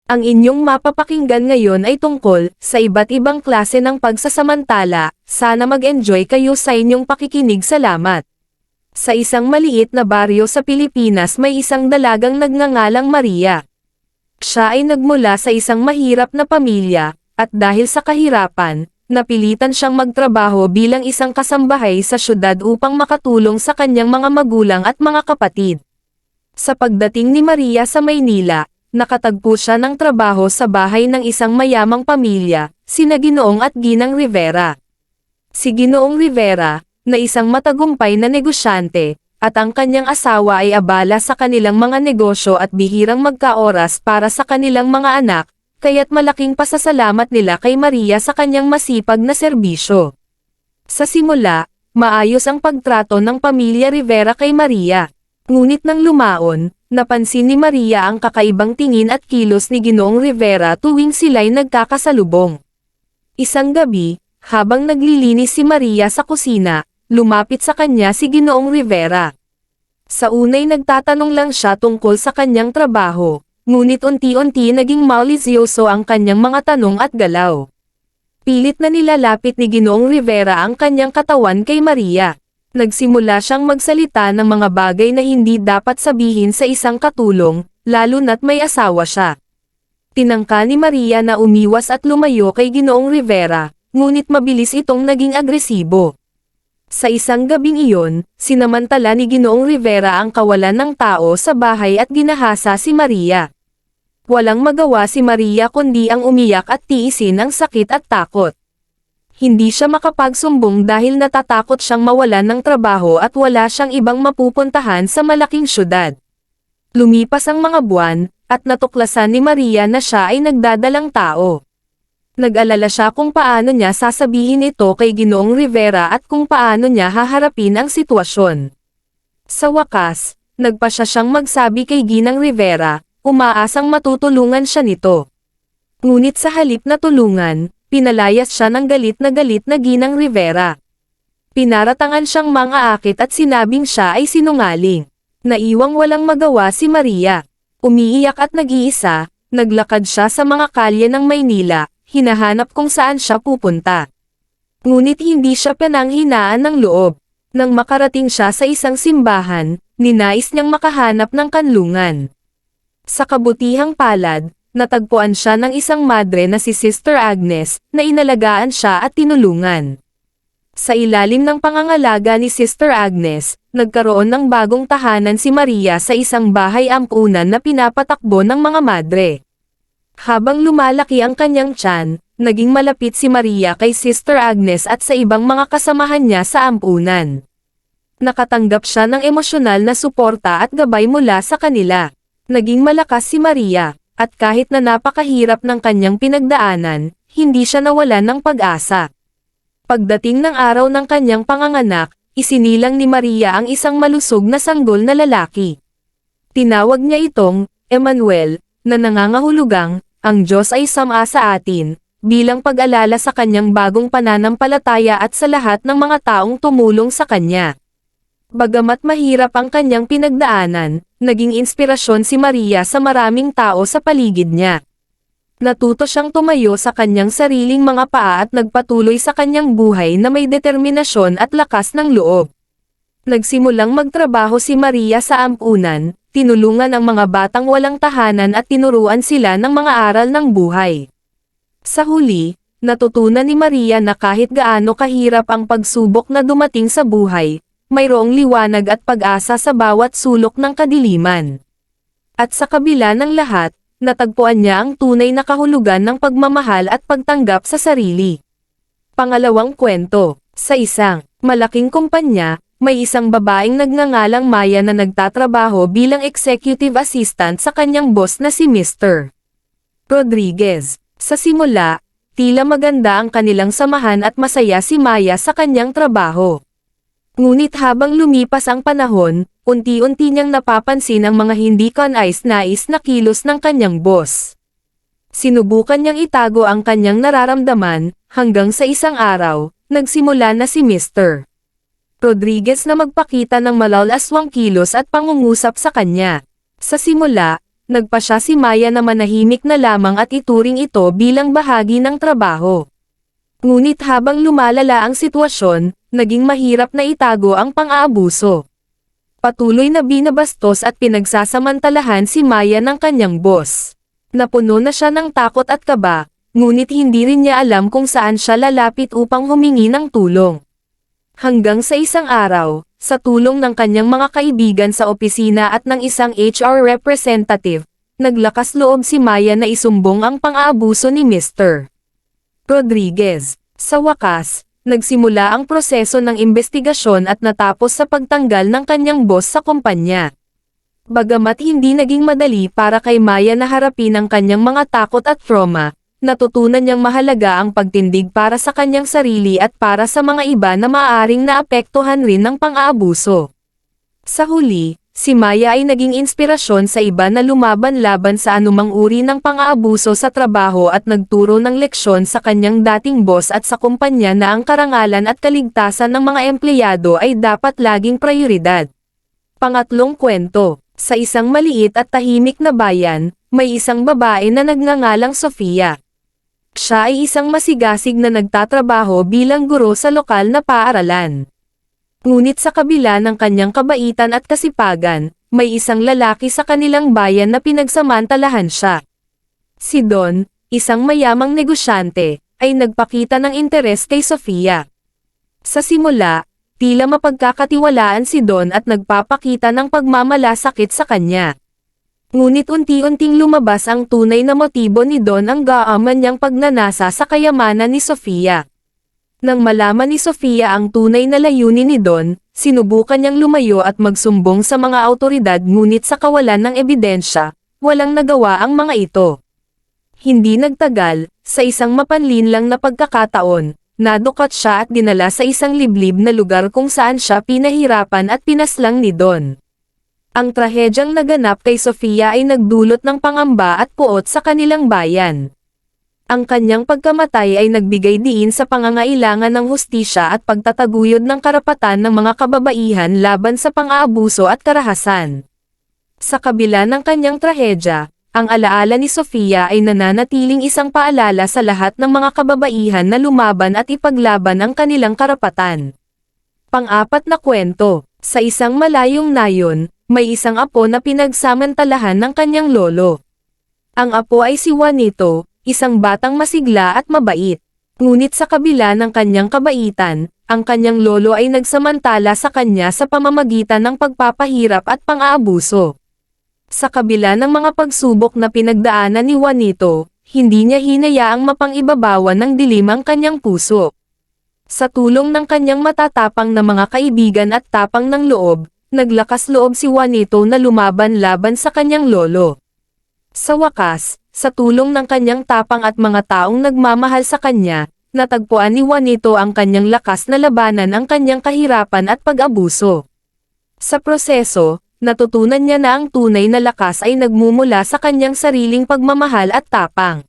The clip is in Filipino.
Ang inyong mapapakinggan ngayon ay tungkol sa iba't ibang klase ng pagsasamantala. Sana mag-enjoy kayo sa inyong pakikinig. Salamat. Sa isang maliit na baryo sa Pilipinas may isang dalagang nagngangalang Maria. Siya ay nagmula sa isang mahirap na pamilya, at dahil sa kahirapan, napilitan siyang magtrabaho bilang isang kasambahay sa syudad upang makatulong sa kanyang mga magulang at mga kapatid. Sa pagdating ni Maria sa Maynila, nakatagpo siya ng trabaho sa bahay ng isang mayamang pamilya, sina Ginoong at Ginang Rivera. Si Ginoong Rivera, na isang matagumpay na negosyante, at ang kanyang asawa ay abala sa kanilang mga negosyo at bihirang magkaoras para sa kanilang mga anak, kaya't malaking pasasalamat nila kay Maria sa kanyang masipag na serbisyo. Sa simula, maayos ang pagtrato ng pamilya Rivera kay Maria. Ngunit nang lumaon, napansin ni Maria ang kakaibang tingin at kilos ni Ginoong Rivera tuwing sila'y nagkakasalubong. Isang gabi, habang naglilinis si Maria sa kusina, lumapit sa kanya si Ginoong Rivera. Sa unay nagtatanong lang siya tungkol sa kanyang trabaho, ngunit unti-unti naging malisyoso ang kanyang mga tanong at galaw. Pilit na nilalapit ni Ginoong Rivera ang kanyang katawan kay Maria. Nagsimula siyang magsalita ng mga bagay na hindi dapat sabihin sa isang katulong, lalo na't may asawa siya. Tinangka ni Maria na umiwas at lumayo kay Ginoong Rivera, ngunit mabilis itong naging agresibo. Sa isang gabing iyon, sinamantala ni Ginoong Rivera ang kawalan ng tao sa bahay at ginahasa si Maria. Walang magawa si Maria kundi ang umiyak at tiisin ang sakit at takot. Hindi siya makapagsumbong dahil natatakot siyang mawalan ng trabaho at wala siyang ibang mapupuntahan sa malaking syudad. Lumipas ang mga buwan, at natuklasan ni Maria na siya ay nagdadalang tao. Nag-alala siya kung paano niya sasabihin ito kay Ginoong Rivera at kung paano niya haharapin ang sitwasyon. Sa wakas, nagpasya siyang magsabi kay Ginang Rivera, umaasang matutulungan siya nito. Ngunit sa halip na tulungan, pinalayas siya ng galit na Ginang Rivera. Pinaratangan siyang mang-aakit at sinabing siya ay sinungaling. Naiwang walang magawa si Maria. Umiiyak at nag-iisa, naglakad siya sa mga kalye ng Maynila, hinahanap kung saan siya pupunta. Ngunit hindi siya pinanghinaan ng loob. Nang makarating siya sa isang simbahan, ninais niyang makahanap ng kanlungan. Sa kabutihang palad, natagpuan siya ng isang madre na si Sister Agnes, na inalagaan siya at tinulungan. Sa ilalim ng pangangalaga ni Sister Agnes, nagkaroon ng bagong tahanan si Maria sa isang bahay ampunan na pinapatakbo ng mga madre. Habang lumalaki ang kanyang tiyan, naging malapit si Maria kay Sister Agnes at sa ibang mga kasamahan niya sa ampunan. Nakatanggap siya ng emosyonal na suporta at gabay mula sa kanila. Naging malakas si Maria. At kahit na napakahirap ng kanyang pinagdaanan, hindi siya nawalan ng pag-asa. Pagdating ng araw ng kanyang panganganak, isinilang ni Maria ang isang malusog na sanggol na lalaki. Tinawag niya itong, Emmanuel, na nangangahulugang, ang Diyos ay sama sa atin, bilang pag-alala sa kanyang bagong pananampalataya at sa lahat ng mga taong tumulong sa kanya. Bagamat mahirap ang kanyang pinagdaanan, naging inspirasyon si Maria sa maraming tao sa paligid niya. Natuto siyang tumayo sa kanyang sariling mga paa at nagpatuloy sa kanyang buhay na may determinasyon at lakas ng loob. Nagsimulang magtrabaho si Maria sa ampunan, tinulungan ang mga batang walang tahanan at tinuruan sila ng mga aral ng buhay. Sa huli, natutunan ni Maria na kahit gaano kahirap ang pagsubok na dumating sa buhay, mayroong liwanag at pag-asa sa bawat sulok ng kadiliman. At sa kabila ng lahat, natagpuan niya ang tunay na kahulugan ng pagmamahal at pagtanggap sa sarili. Pangalawang kwento, sa isang malaking kumpanya, may isang babaeng nagngangalang Maya na nagtatrabaho bilang executive assistant sa kanyang boss na si Mr. Rodriguez. Sa simula, tila maganda ang kanilang samahan at masaya si Maya sa kanyang trabaho. Ngunit habang lumipas ang panahon, unti-unti niyang napapansin ang mga hindi kanais-nais na kilos ng kanyang boss. Sinubukan niyang itago ang kanyang nararamdaman, hanggang sa isang araw, nagsimula na si Mr. Rodriguez na magpakita ng malalaswang kilos at pangungusap sa kanya. Sa simula, nagpasya si Maya na manahimik na lamang at ituring ito bilang bahagi ng trabaho. Ngunit habang lumalala ang sitwasyon, naging mahirap na itago ang pang-aabuso. Patuloy na binabastos at pinagsasamantalahan si Maya ng kanyang boss. Napuno na siya ng takot at kaba, ngunit hindi rin niya alam kung saan siya lalapit upang humingi ng tulong. Hanggang sa isang araw, sa tulong ng kanyang mga kaibigan sa opisina at ng isang HR representative, naglakas loob si Maya na isumbong ang pang-aabuso ni Mr. Rodriguez. Sa wakas, nagsimula ang proseso ng investigasyon at natapos sa pagtanggal ng kanyang boss sa kumpanya. Bagamat hindi naging madali para kay Maya na harapin ang kanyang mga takot at trauma, natutunan niyang mahalaga ang pagtindig para sa kanyang sarili at para sa mga iba na maaaring naapektuhan rin ng pang-aabuso. Sa huli, si Maya ay naging inspirasyon sa iba na lumaban laban sa anumang uri ng pang-aabuso sa trabaho at nagturo ng leksyon sa kanyang dating boss at sa kumpanya na ang karangalan at kaligtasan ng mga empleyado ay dapat laging prioridad. Pangatlong kwento, sa isang maliit at tahimik na bayan, may isang babae na nagngangalang Sofia. Siya ay isang masigasig na nagtatrabaho bilang guro sa lokal na paaralan. Ngunit sa kabila ng kanyang kabaitan at kasipagan, may isang lalaki sa kanilang bayan na pinagsamantalahan siya. Si Don, isang mayamang negosyante, ay nagpakita ng interes kay Sofia. Sa simula, tila mapagkakatiwalaan si Don at nagpapakita ng pagmamalasakit sa kanya. Ngunit unti-unting lumabas ang tunay na motibo ni Don, ang gaaman niyang pagnanasa sa kayamanan ni Sofia. Nang malaman ni Sofia ang tunay na layunin ni Don, sinubukan niyang lumayo at magsumbong sa mga awtoridad, ngunit sa kawalan ng ebidensya, walang nagawa ang mga ito. Hindi nagtagal, sa isang mapanlinlang na pagkakataon, nadukat siya at dinala sa isang liblib na lugar kung saan siya pinahirapan at pinaslang ni Don. Ang trahedyang naganap kay Sofia ay nagdulot ng pangamba at puot sa kanilang bayan. Ang kanyang pagkamatay ay nagbigay diin sa pangangailangan ng hustisya at pagtataguyod ng karapatan ng mga kababaihan laban sa pang-aabuso at karahasan. Sa kabila ng kanyang trahedya, ang alaala ni Sofia ay nananatiling isang paalala sa lahat ng mga kababaihan na lumaban at ipaglaban ang kanilang karapatan. Pang-apat na kwento, sa isang malayong nayon, may isang apo na pinagsamantalahan ng kanyang lolo. Ang apo ay si Juanito, isang batang masigla at mabait. Ngunit sa kabila ng kanyang kabaitan, ang kanyang lolo ay nagsamantala sa kanya sa pamamagitan ng pagpapahirap at pang-aabuso. Sa kabila ng mga pagsubok na pinagdaanan ni Juanito, hindi niya hinayaang mapang-ibabawan ng dilim ang kanyang puso. Sa tulong ng kanyang matatapang na mga kaibigan at tapang ng loob, naglakas loob si Juanito na lumaban laban sa kanyang lolo. Sa wakas, sa tulong ng kanyang tapang at mga taong nagmamahal sa kanya, natagpuan ni Juanito ang kanyang lakas na labanan ang kanyang kahirapan at pag-abuso. Sa proseso, natutunan niya na ang tunay na lakas ay nagmumula sa kanyang sariling pagmamahal at tapang.